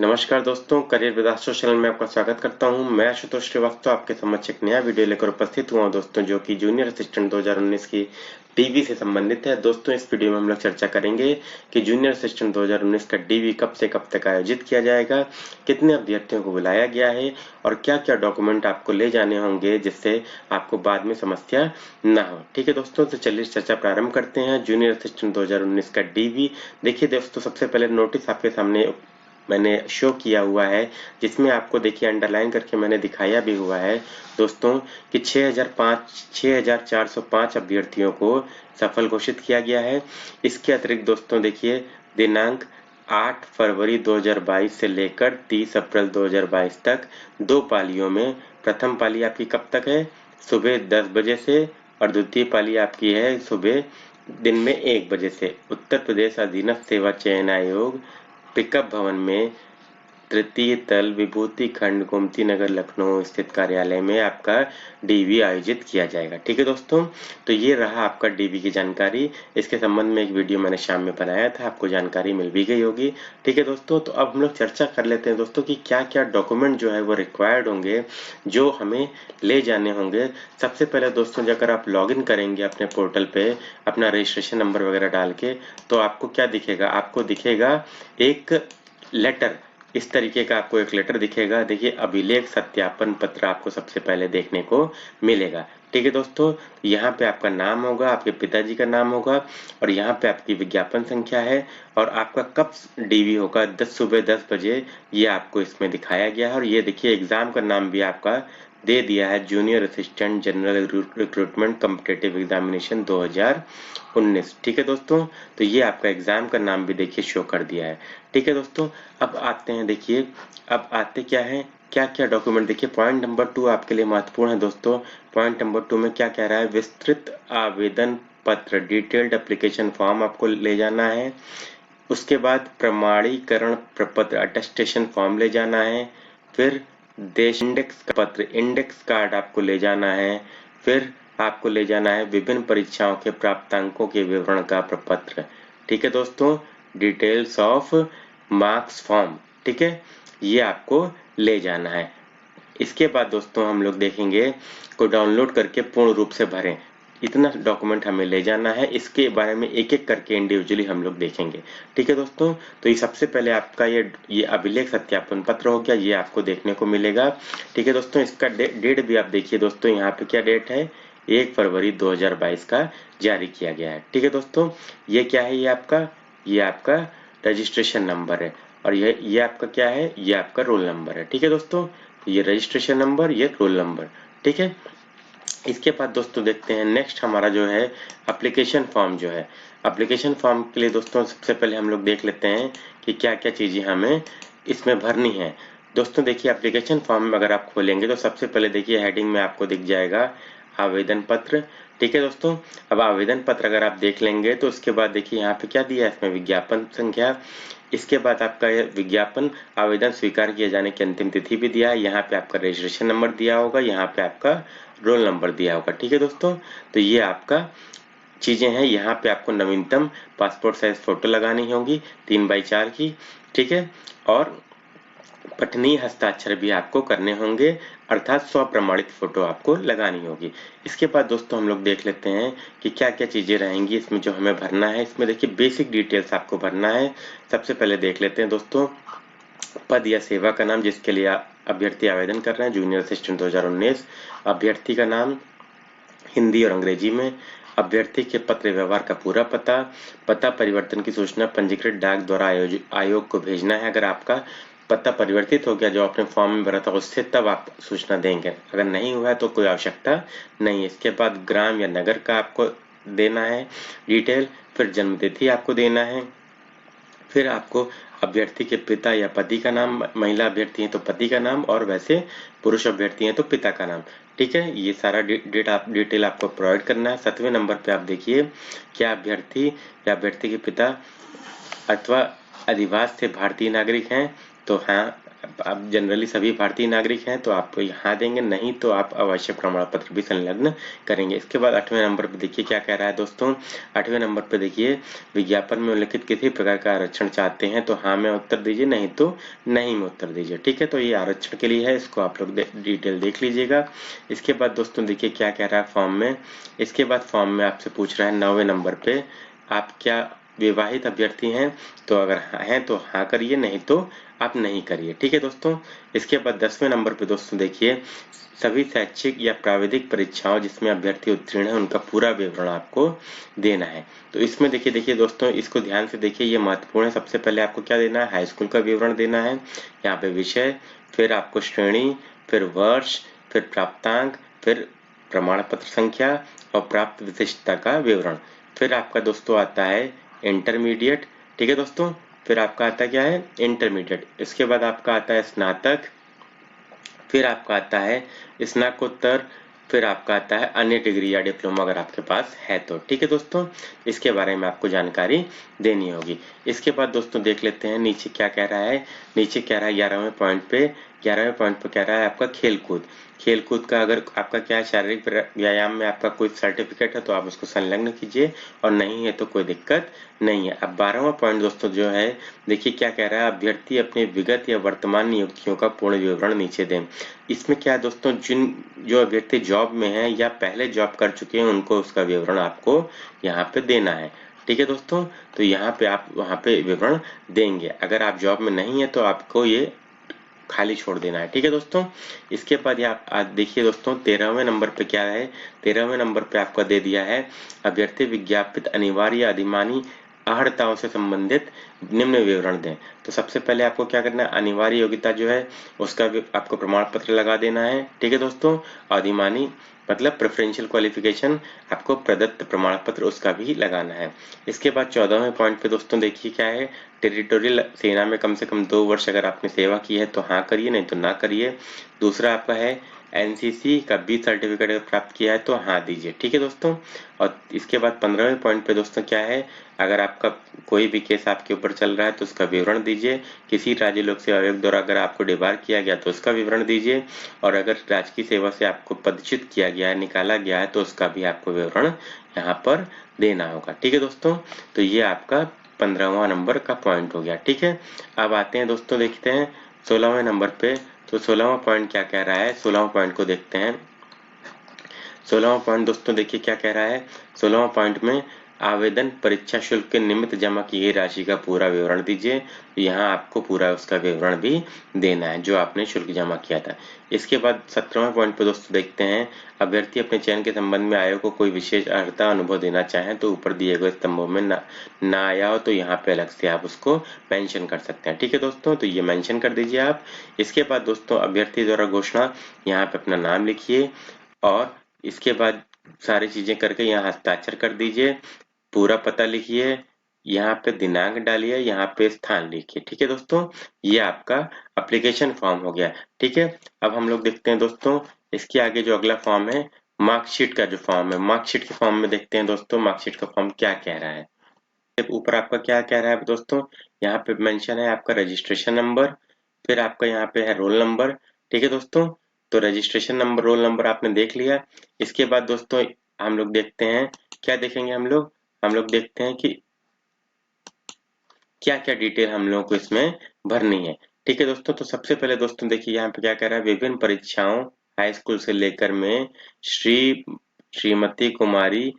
नमस्कार दोस्तों, career विदात channel में आपका स्वागत करता हूं। मैं आशुतोष श्रीवास्तव आपके समक्ष एक नया वीडियो लेकर उपस्थित हुआ हूं दोस्तों, जो कि जूनियर असिस्टेंट 2019 की डीवी से संबंधित है। दोस्तों, इस वीडियो में हम लोग चर्चा करेंगे कि जूनियर असिस्टेंट 2019 का डीवी कब से कब तक आयोजित किया जाएगा, कितने अभ्यर्थियों को बुलाया गया है और क्या क्या डॉक्यूमेंट आपको ले जाने होंगे जिससे आपको बाद में समस्या ना हो। ठीक है दोस्तों, तो चलिए चर्चा प्रारंभ करते हैं। जूनियर असिस्टेंट 2019 का डीवी, देखिए दोस्तों, सबसे पहले नोटिस आपके सामने मैंने शो किया हुआ है, जिसमें आपको देखिए अंडरलाइन करके मैंने दिखाया भी हुआ है दोस्तों कि 6405 अभ्यर्थियों को सफल घोषित किया गया है। इसके अतिरिक्त दोस्तों देखिए, दिनांक 8 फरवरी 2022 से लेकर 30 अप्रैल 2022 तक 2 पालियों में, प्रथम पाली आपकी कब तक है, सुबह 10 बजे से, और द्वितीय पाली आपकी है सुबह दिन में 1 बजे से। उत्तर प्रदेश अधीनस्थ सेवा चयन आयोग, पिकअप भवन में, तृतीय तल, विभूति खंड, गोमती नगर, लखनऊ स्थित कार्यालय में आपका डीवी आयोजित किया जाएगा। ठीक है दोस्तों, तो ये रहा आपका डीवी की जानकारी। इसके संबंध में एक वीडियो मैंने शाम में बनाया था, आपको जानकारी मिल भी गई होगी। ठीक है दोस्तों, तो अब हम लोग चर्चा कर लेते हैं दोस्तों कि क्या क्या डॉक्यूमेंट जो है वो रिक्वायर्ड होंगे, जो हमें ले जाने होंगे। सबसे पहले दोस्तों, अगर आप लॉग इन करेंगे अपने पोर्टल पे अपना रजिस्ट्रेशन नंबर वगैरह डाल के, तो आपको क्या दिखेगा, आपको दिखेगा एक लेटर। इस तरीके का आपको एक लेटर दिखेगा। देखिए, अभिलेख सत्यापन पत्र आपको सबसे पहले देखने को मिलेगा। ठीक है दोस्तों, यहाँ पे आपका नाम होगा, आपके पिताजी का नाम होगा, और यहाँ पे आपकी विज्ञापन संख्या है, और आपका कब डीवी होगा, सुबह 10 बजे, ये आपको इसमें दिखाया गया है। और ये देखिए, एग्जाम का नाम भी आपका दे दिया है, junior assistant general recruitment competitive examination 2019। ठीक है दोस्तों, तो ये आपका एग्जाम का नाम भी देखिए शो कर दिया है। ठीक है दोस्तों, अब आते हैं, देखिए अब आते क्या है, क्या क्या डॉक्यूमेंट। देखिए पॉइंट नंबर 2 आपके लिए महत्वपूर्ण है दोस्तों। पॉइंट नंबर 2 में क्या कह रहा है, विस्तृत आवेदन पत्र, डिटेल्ड एप्लीकेशन फॉर्म आपको ले जाना है। उसके बाद प्रमाणीकरण प्रपत्र, अटेस्टेशन फॉर्म ले जाना है। फिर देश इंडेक्स का पत्र, इंडेक्स कार्ड आपको ले जाना है। फिर आपको ले जाना है विभिन्न परीक्षाओं के प्राप्तांकों के विवरण का प्रपत्र। ठीक है दोस्तों, डिटेल्स ऑफ मार्क्स फॉर्म, ठीक है, ये आपको ले जाना है। इसके बाद दोस्तों हम लोग देखेंगे को डाउनलोड करके पूर्ण रूप से भरें। इतना डॉक्यूमेंट हमें ले जाना है, इसके बारे में एक एक करके इंडिविजुअली हम लोग देखेंगे। ठीक है दोस्तों, तो ये सबसे पहले आपका ये अभिलेख सत्यापन पत्र हो गया, ये आपको देखने को मिलेगा। ठीक है दोस्तों, इसका डेट भी आप देखिए दोस्तों, यहाँ पे क्या डेट है, 1 फरवरी 2022 का जारी किया गया है। ठीक है दोस्तों, ये क्या है, ये आपका रजिस्ट्रेशन नंबर है, और ये आपका क्या है, ये आपका रोल नंबर है। ठीक है दोस्तों, ये रजिस्ट्रेशन नंबर, ये रोल नंबर। ठीक है, इसके बाद दोस्तों देखते हैं नेक्स्ट हमारा जो है एप्लीकेशन फॉर्म जो है। एप्लीकेशन फॉर्म के लिए दोस्तों सबसे पहले हम लोग देख लेते हैं कि क्या क्या चीजें हमें इसमें भरनी है। दोस्तों देखिए, एप्लीकेशन फॉर्म में अगर आप खोलेंगे तो सबसे पहले देखिए हेडिंग में आपको दिख जाएगा आवेदन पत्र। ठीक है दोस्तों, अब आवेदन पत्र अगर आप देख लेंगे तो उसके बाद देखिए यहाँ पे क्या दिया है, इसमें विज्ञापन संख्या। इसके बाद आपका विज्ञापन आवेदन स्वीकार किए जाने की अंतिम तिथि भी दिया है। यहाँ पे आपका रजिस्ट्रेशन नंबर दिया होगा, यहाँ पे आपका रोल नंबर दिया होगा। ठीक है दोस्तों, तो ये आपका चीजें हैं। यहाँ पे आपको नवीनतम पासपोर्ट साइज फोटो लगानी होगी 3x4 की। ठीक है, और पठनीय हस्ताक्षर भी आपको करने होंगे, अर्थात स्व प्रमाणित फोटो आपको लगानी होगी। इसके बाद दोस्तों हम लोग देख लेते हैं कि क्या क्या चीजें रहेंगी इसमें जो हमें भरना है। इसमें देखिए बेसिक डिटेल्स आपको भरना है। सबसे पहले देख लेते हैं दोस्तों, पद या सेवा का नाम जिसके लिए अभ्यर्थी आवेदन कर रहे हैं, जूनियर असिस्टेंट 2019। अभ्यर्थी का नाम हिंदी और अंग्रेजी में, अभ्यर्थी के पत्र व्यवहार का पूरा पता, पता परिवर्तन की सूचना पंजीकृत डाक द्वारा आयोग को भेजना है। अगर आपका पता परिवर्तित हो गया जो आपने फॉर्म में भरा था उससे, तब आप सूचना देंगे। अगर नहीं हुआ है तो कोई आवश्यकता नहीं है। इसके बाद ग्राम या नगर का आपको देना है डिटेल, फिर जन्म तिथि आपको देना है, फिर आपको अभ्यर्थी के पिता या पति का नाम, महिला अभ्यर्थी है तो पति का नाम, और वैसे पुरुष अभ्यर्थी है तो पिता का नाम। ठीक है, ये सारा डिटेल आपको प्रोवाइड करना है। 7वें नंबर पे आप देखिए, क्या अभ्यर्थी या अभ्यर्थी के पिता अथवा अधिवास से भारतीय नागरिक हैं, तो हाँ आप जनरली सभी भारतीय नागरिक हैं तो आप यहाँ देंगे, नहीं तो आप आवश्यक प्रमाण पत्र भी संलग्न करेंगे। इसके बाद 8वें नंबर पे देखिए क्या कह रहा है दोस्तों। 8वें नंबर पे देखिए, विज्ञापन में उल्लिखित किसी प्रकार का आरक्षण चाहते हैं तो हाँ में उत्तर दीजिए, नहीं तो नहीं में उत्तर दीजिए। ठीक है, तो ये आरक्षण के लिए है, इसको आप लोग डिटेल देख लीजिएगा। इसके बाद दोस्तों देखिए क्या कह रहा है फॉर्म में। इसके बाद फॉर्म में आपसे पूछ रहा है 9वें नंबर पे, आप क्या विवाहित अभ्यर्थी हैं? तो अगर हैं तो हाँ करिए, नहीं तो आप नहीं करिए। ठीक है दोस्तों। इसके बाद 10वें नंबर पे दोस्तों देखिए, सभी शैक्षिक या प्राविधिक परीक्षाओं जिसमें अभ्यर्थी उत्तीर्ण है उनका पूरा विवरण आपको देना है। तो इसमें देखिए दोस्तों, इसको ध्यान से देखिए, ये महत्वपूर्ण है। सबसे पहले आपको क्या देना है, हाई स्कूल का विवरण देना है, यहाँ पे विषय, फिर आपको श्रेणी, फिर वर्ष, फिर प्राप्तांक, फिर प्रमाण पत्र संख्या और प्राप्त विशिष्टता का विवरण। फिर आपका दोस्तों आता है इंटरमीडिएट। ठीक है दोस्तों, फिर आपका आता क्या है इंटरमीडिएट। इसके बाद आपका आता है स्नातक, फिर आपका आता है स्नातकोत्तर, फिर आपका आता है अन्य डिग्री या डिप्लोमा अगर आपके पास है तो। ठीक है दोस्तों, इसके बारे में आपको जानकारी देनी होगी। इसके बाद दोस्तों देख लेते हैं नीचे क्या कह रहा है। नीचे कह रहा है 11वें पॉइंट पे, 11वें पॉइंट पे कह रहा है आपका खेलकूद। खेलकूद का अगर आपका क्या है, शारीरिक व्यायाम में आपका कोई सर्टिफिकेट है तो आप उसको संलग्न कीजिए, और नहीं है तो कोई दिक्कत नहीं है। अब 12वां पॉइंट दोस्तों जो है, देखिए क्या कह रहा है, अभ्यर्थी अपने विगत या वर्तमान नियुक्तियों का पूर्ण विवरण नीचे दें। इसमें क्या है दोस्तों, जो अभ्यर्थी जॉब में है या पहले जॉब कर चुके हैं उनको उसका विवरण आपको यहाँ पे देना है। ठीक है दोस्तों, तो यहाँ पे आप वहाँ पे विवरण देंगे। अगर आप जॉब में नहीं है तो आपको ये खाली छोड़ देना है। ठीक है दोस्तों। इसके बाद आप देखिए दोस्तों 13वें नंबर पे क्या है, 13वें नंबर पे आपका दे दिया है, अभ्यर्थी विज्ञापित अनिवार्य अधिमानी अर्हताओं से संबंधित निम्न विवरण दें। तो सबसे पहले आपको क्या करना है, अनिवार्य योग्यता जो है उसका भी आपको प्रमाण पत्र लगा देना है। ठीक है दोस्तों। अधिमानी मतलब प्रेफरेंशियल क्वालिफिकेशन, आपको प्रदत्त प्रमाण पत्र उसका भी लगाना है। इसके बाद 14वें पॉइंट पे दोस्तों देखिए क्या है, टेरिटोरियल सेना में कम से कम 2 वर्ष अगर आपने सेवा की है तो हाँ करिए, नहीं तो ना करिए। दूसरा आपका है एनसीसी का बी सर्टिफिकेट अगर प्राप्त किया है तो हाँ दीजिए। ठीक है दोस्तों। और इसके बाद 15वें पॉइंट पे दोस्तों क्या है, अगर आपका कोई भी केस आपके ऊपर चल रहा है तो उसका विवरण दीजिए। किसी राज्य लोक सेवा आयोग द्वारा अगर आपको डिबार किया गया तो उसका विवरण दीजिए। और अगर राजकीय सेवा से आपको पदच्युत किया गया है, निकाला गया है, तो उसका भी आपको विवरण यहाँ पर देना होगा। ठीक है दोस्तों, तो ये आपका 15वां नंबर का पॉइंट हो गया। ठीक है। अब आते हैं दोस्तों, देखते हैं 16वें नंबर पे। तो 16वां पॉइंट क्या कह रहा है, 16वां पॉइंट को देखते हैं। 16वां पॉइंट दोस्तों देखिए क्या कह रहा है। 16वां पॉइंट में आवेदन परीक्षा शुल्क के निमित्त जमा की गई राशि का पूरा विवरण दीजिए। यहाँ आपको पूरा उसका विवरण भी देना है जो आपने शुल्क जमा किया था। इसके बाद 17वें पॉइंट पे दोस्तों देखते हैं, अभ्यर्थी अपने चयन के संबंध में आयोग को कोई विशेष अर्हता अनुभव देना चाहें तो ऊपर दिए गए स्तंभों में ना आया हो तो यहाँ पे अलग से आप उसको मेंशन कर सकते हैं। ठीक है दोस्तों, तो ये मेंशन कर दीजिए आप। इसके बाद दोस्तों अभ्यर्थी द्वारा घोषणा, यहाँ पे अपना नाम लिखिए और इसके बाद सारी चीजें करके यहाँ हस्ताक्षर कर दीजिए। पूरा पता लिखिए, यहाँ पे दिनांक डालिए, यहाँ पे स्थान लिखिए। ठीक है दोस्तों, ये आपका एप्लीकेशन फॉर्म हो गया। ठीक है। अब हम लोग देखते हैं दोस्तों, इसके आगे जो अगला फॉर्म है, मार्कशीट का जो फॉर्म है, मार्कशीट के फॉर्म में देखते हैं दोस्तों मार्कशीट का फॉर्म क्या कह रहा है। ऊपर आपका क्या कह रहा है दोस्तों, यहाँ पे मेंशन है आपका रजिस्ट्रेशन नंबर, फिर आपका यहाँ पे है रोल नंबर। ठीक है दोस्तों, तो रजिस्ट्रेशन नंबर, रोल नंबर आपने देख लिया। इसके बाद दोस्तों हम लोग देखते हैं, क्या देखेंगे हम लोग देखते हैं कि क्या क्या डिटेल हम लोगों को इसमें भरनी है। ठीक है दोस्तों, तो सबसे पहले दोस्तों देखिए यहाँ पे क्या कह रहा है, विभिन्न परीक्षाओं हाई स्कूल से लेकर में श्रीमती कुमारी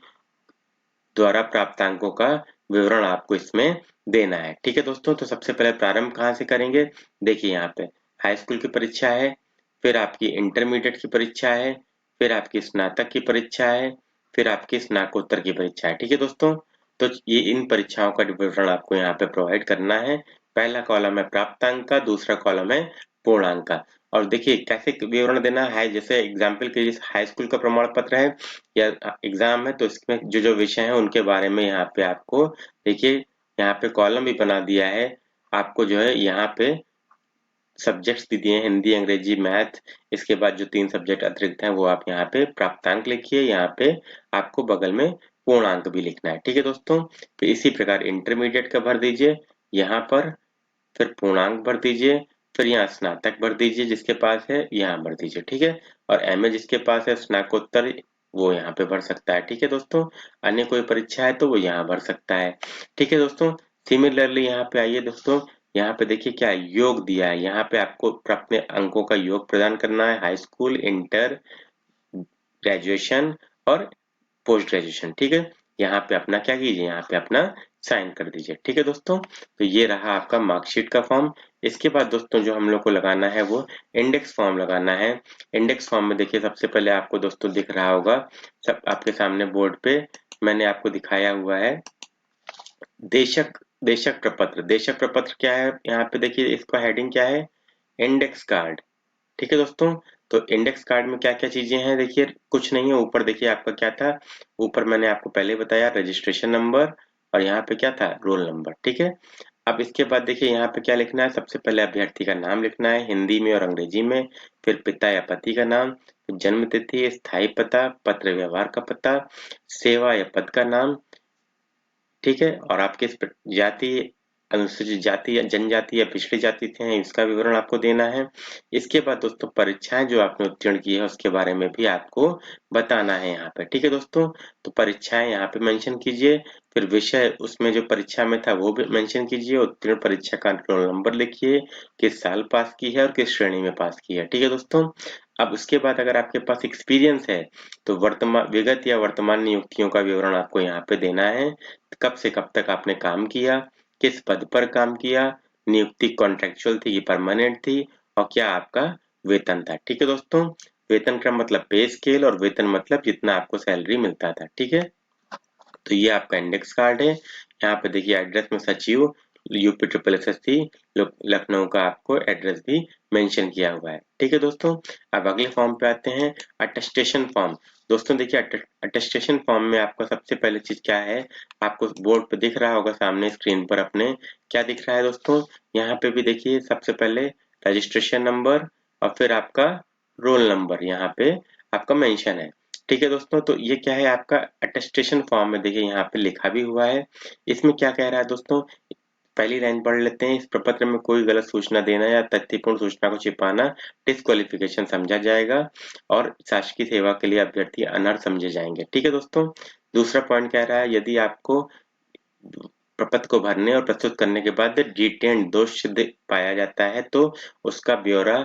द्वारा प्राप्तांकों का विवरण आपको इसमें देना है। ठीक है दोस्तों, तो सबसे पहले प्रारंभ कहाँ से करेंगे, देखिए यहाँ पे हाई स्कूल की परीक्षा है, फिर आपकी इंटरमीडिएट की परीक्षा है, फिर आपकी स्नातक की परीक्षा है, फिर आपकी स्नातकोत्तर की परीक्षा है। ठीक है दोस्तों, तो ये इन परीक्षाओं का विवरण आपको यहाँ पे प्रोवाइड करना है। पहला कॉलम है प्राप्तांक का, दूसरा कॉलम है पूर्णांक का। और देखिए कैसे विवरण देना है, जैसे एग्जाम्पल के लिए हाई स्कूल का प्रमाण पत्र है या एग्जाम है तो इसमें जो जो विषय है उनके बारे में यहाँ पे आपको देखिए, यहाँ पे कॉलम भी बना दिया है। आपको जो है यहाँ पे सब्जेक्ट्स भी दिए हैं, हिंदी, अंग्रेजी, मैथ। इसके बाद जो 3 सब्जेक्ट अतिरिक्त हैं वो आप यहाँ पे प्राप्तांक लिखिए, यहाँ पे आपको बगल में पूर्णांक भी लिखना है। ठीक है दोस्तों, तो इसी प्रकार इंटरमीडिएट का भर दीजिए यहाँ पर, फिर पूर्णांक भर दीजिए, फिर यहाँ स्नातक भर दीजिए, जिसके पास है यहाँ भर दीजिए, ठीक है। और एमए जिसके पास है स्नातकोत्तर, वो यहाँ पे भर सकता है, ठीक है दोस्तों। अन्य कोई परीक्षा है तो वो यहाँ भर सकता है, ठीक है दोस्तों। सिमिलरली यहाँ पे आइए दोस्तों, यहाँ पे देखिए क्या योग दिया है, यहाँ पे आपको अपने अंकों का योग प्रदान करना है, हाई स्कूल, इंटर, ग्रेजुएशन और पोस्ट ग्रेजुएशन, ठीक है। यहाँ पे अपना क्या कीजिए, यहाँ पे अपना साइन कर दीजिए, ठीक है दोस्तों। तो ये रहा आपका मार्कशीट का फॉर्म। इसके बाद दोस्तों जो हम लोग को लगाना है वो इंडेक्स फॉर्म लगाना है। इंडेक्स फॉर्म में देखिए सबसे पहले आपको दोस्तों दिख रहा होगा, सब आपके सामने बोर्ड पे मैंने आपको दिखाया हुआ है, देशक देशक प्रपत्र। देशक प्रपत्र क्या है, यहाँ पे देखिए इसका हेडिंग क्या है, इंडेक्स कार्ड, ठीक है दोस्तों। तो इंडेक्स कार्ड में क्या क्या चीजें हैं, देखिए कुछ नहीं है, ऊपर देखिए आपका क्या था, ऊपर मैंने आपको पहले बताया रजिस्ट्रेशन नंबर, और यहाँ पे क्या था, रोल नंबर, ठीक है। अब इसके बाद देखिए यहाँ पे क्या लिखना है, सबसे पहले अभ्यर्थी का नाम लिखना है हिंदी में और अंग्रेजी में, फिर पिता या पति का नाम, फिर जन्म तिथि, स्थायी पता, पत्र व्यवहार का पता, सेवा या पद का नाम, ठीक है। और आप किस जाति, अनुसूचित जाति या जनजाति या पिछड़ी जाति से हैं, इसका विवरण आपको देना है। इसके बाद दोस्तों परीक्षाएं जो आपने उत्तीर्ण की है उसके बारे में भी आपको बताना है यहाँ पे, ठीक है दोस्तों। तो परीक्षाएं यहाँ पे मेंशन कीजिए, फिर विषय उसमें जो परीक्षा में था वो भी मेंशन कीजिए, उत्तीर्ण परीक्षा का रोल नंबर लिखिए, किस साल पास की है और किस श्रेणी में पास की है, ठीक है दोस्तों। अब उसके बाद अगर आपके पास एक्सपीरियंस है तो वर्तमान, विगत या वर्तमान नियुक्तियों का विवरण आपको यहाँ पे देना है, कब से कब तक आपने काम किया, किस पद पर काम किया, नियुक्ति कॉन्ट्रेक्चुअल थी कि परमानेंट थी, और क्या आपका वेतन था, ठीक है दोस्तों। वेतन का मतलब पे स्केल, और वेतन मतलब जितना आपको सैलरी मिलता था, ठीक है। तो ये आपका इंडेक्स कार्ड है। यहाँ पे देखिए एड्रेस में सचिव यूपी ट्रिपल एसएससी लखनऊ का आपको एड्रेस भी मेंशन किया हुआ है, ठीक है दोस्तों। अब अगले फॉर्म पे आते हैं, अटेस्टेशन फॉर्म। दोस्तों देखिए अटेस्टेशन फॉर्म में आपका सबसे पहले चीज क्या है, आपको बोर्ड पे दिख रहा होगा सामने स्क्रीन पर अपने, क्या दिख रहा है दोस्तों, यहाँ पे भी देखिए सबसे पहले रजिस्ट्रेशन नंबर और फिर आपका रोल नंबर यहाँ पे आपका मेंशन है, ठीक है दोस्तों। तो ये क्या है, आपका अटेस्टेशन फॉर्म में देखिए यहाँ पे लिखा भी हुआ है। इसमें क्या कह रहा है दोस्तों, पहली लाइन पढ़ लेते हैं, इस प्रपत्र में कोई गलत सूचना देना या तथ्यपूर्ण सूचना को छिपाना डिस्क्वालिफिकेशन समझा जाएगा और शासकीय सेवा के लिए अभ्यर्थी अनर्ह समझे जाएंगे, ठीक है दोस्तों। दूसरा पॉइंट कह रहा है, यदि आपको प्रपत्र को भरने और प्रस्तुत करने के बाद डिटेंड दोष सिद्ध पाया जाता है तो उसका ब्यौरा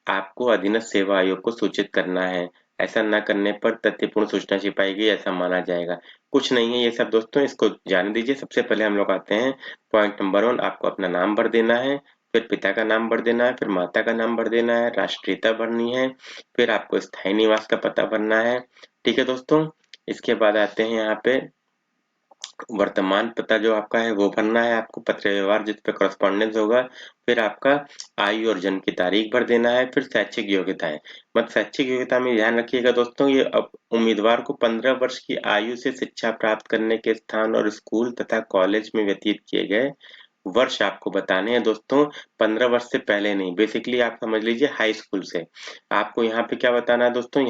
आपको अधीनस्थ सेवा आयोग को सूचित करना है। ऐसा न करने पर तथ्यपूर्ण सूचना छिपाई गई ऐसा माना जाएगा। कुछ नहीं है ये सब दोस्तों, इसको जाने दीजिए। सबसे पहले हम लोग आते हैं पॉइंट नंबर 1, आपको अपना नाम भर देना है, फिर पिता का नाम भर देना है, फिर माता का नाम भर देना है, राष्ट्रीयता भरनी है, फिर आपको स्थायी निवास का पता भरना है, ठीक है दोस्तों। इसके बाद आते हैं यहाँ पे वर्तमान पता जो आपका है वो भरना है आपको, पत्र व्यवहार जिस पे कॉरेस्पॉन्डेंस होगा, फिर आपका आयु और जन्म की तारीख भर देना है, फिर शैक्षिक योग्यताएं। मत शैक्षिक योग्यता में ध्यान रखिएगा दोस्तों, ये अब उम्मीदवार को 15 वर्ष की आयु से शिक्षा प्राप्त करने के स्थान और स्कूल तथा कॉलेज में व्यतीत किए गए वर्ष आपको बताने हैं दोस्तों, 15 वर्ष से पहले नहीं। बेसिकली आप समझ लीजिए हाई स्कूल से आपको यहाँ पे क्या बताना है दोस्तों,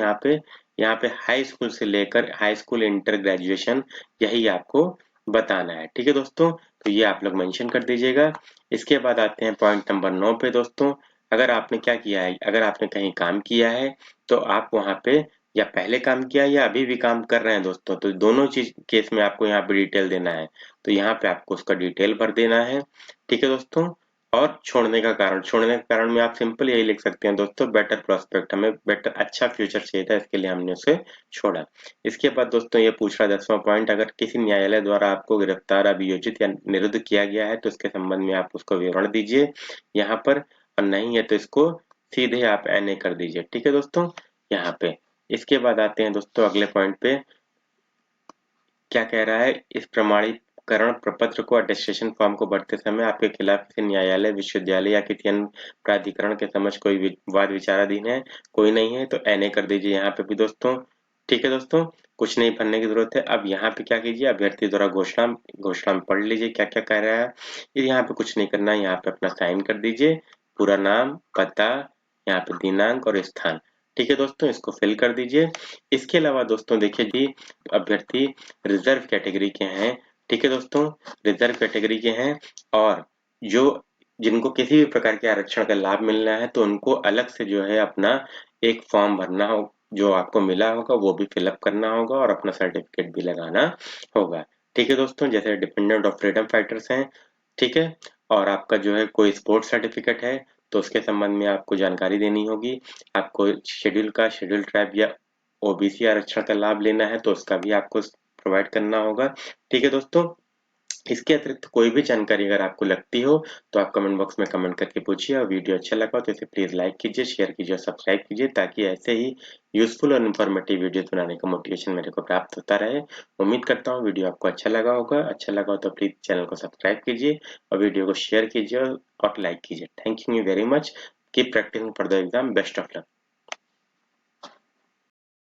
यहाँ पे हाई स्कूल से लेकर हाई स्कूल, इंटर, ग्रेजुएशन, यही आपको बताना है, ठीक है दोस्तों। तो ये आप लोग मेंशन कर दीजिएगा। इसके बाद आते हैं पॉइंट नंबर 9 पे दोस्तों, अगर आपने क्या किया है, अगर आपने कहीं काम किया है तो आप वहां पे या पहले काम किया है या अभी भी काम कर रहे हैं दोस्तों, तो दोनों चीज केस में आपको यहाँ पे डिटेल देना है। तो यहाँ पे आपको उसका डिटेल भर देना है, ठीक है दोस्तों। और छोड़ने का कारण में आप सिंपल यही लिख सकते हैं दोस्तों, बेटर प्रोस्पेक्ट, हमें बेटर अच्छा फ्यूचर चाहिए था, इसके लिए हमने उसे छोड़ा। इसके बाद दोस्तों ये पूछ रहा है 10वां पॉइंट, अगर किसी न्यायालय द्वारा आपको गिरफ्तार, अभियोजित या निरुद्ध किया गया है तो इसके संबंध में आप उसको विवरण दीजिए यहाँ पर, और नहीं है तो इसको सीधे आप NA कर दीजिए, ठीक है दोस्तों यहाँ पे। इसके बाद आते हैं दोस्तों अगले पॉइंट पे, क्या कह रहा है, इस प्रमाणीकरण प्रपत्र को अटेस्टेशन फॉर्म को भरते समय आपके खिलाफ किसी न्यायालय, विश्वविद्यालय या किसी अन्य प्राधिकरण के समक्ष कोई वाद विचाराधीन है, कोई नहीं है तो NA कर दीजिए यहाँ पे भी दोस्तों, ठीक है दोस्तों। कुछ नहीं भरने की जरूरत है। अब यहाँ पे क्या कीजिए, अभ्यर्थी द्वारा घोषणा घोषणा में पढ़ लीजिए क्या क्या कह रहा है। ये यहाँ पे कुछ नहीं करना है, यहाँ पे अपना साइन कर दीजिए, पूरा नाम, पता, यहाँ पे दिनांक और स्थान, ठीक है दोस्तों, इसको फिल कर दीजिए। इसके अलावा दोस्तों देखिए जी, अभ्यर्थी रिजर्व कैटेगरी के हैं, ठीक है दोस्तों, रिजर्व कैटेगरी के हैं, और जो जिनको किसी भी प्रकार के आरक्षण का लाभ मिलना है तो उनको अलग से जो है अपना एक फॉर्म भरना हो, जो आपको मिला होगा वो भी फिलअप करना होगा और अपना सर्टिफिकेट भी लगाना होगा। ठीक है दोस्तों, जैसे डिपेंडेंट ऑफ फ्रीडम फाइटर्स हैं, ठीक है, और आपका जो है कोई स्पोर्ट्स सर्टिफिकेट है तो उसके संबंध में आपको जानकारी देनी होगी। आपको शेड्यूल ट्राइब या ओबीसी आरक्षण का लाभ लेना है तो उसका भी आपको प्रोवाइड करना होगा। ठीक है दोस्तों, इसके अतिरिक्त कोई भी जानकारी अगर आपको लगती हो तो आप कमेंट बॉक्स में कमेंट करके पूछिए, और वीडियो अच्छा लगा हो तो इसे प्लीज लाइक कीजिए, शेयर कीजिए और सब्सक्राइब कीजिए, ताकि ऐसे ही यूजफुल और इन्फॉर्मेटिव वीडियो बनाने का मोटिवेशन मेरे को प्राप्त होता रहे। उम्मीद करता हूँ वीडियो आपको अच्छा लगा होगा। अच्छा लगा हो तो प्लीज चैनल को सब्सक्राइब कीजिए और वीडियो को शेयर कीजिए और लाइक कीजिए। Thank you very much. Keep practising for the exam. Best of luck.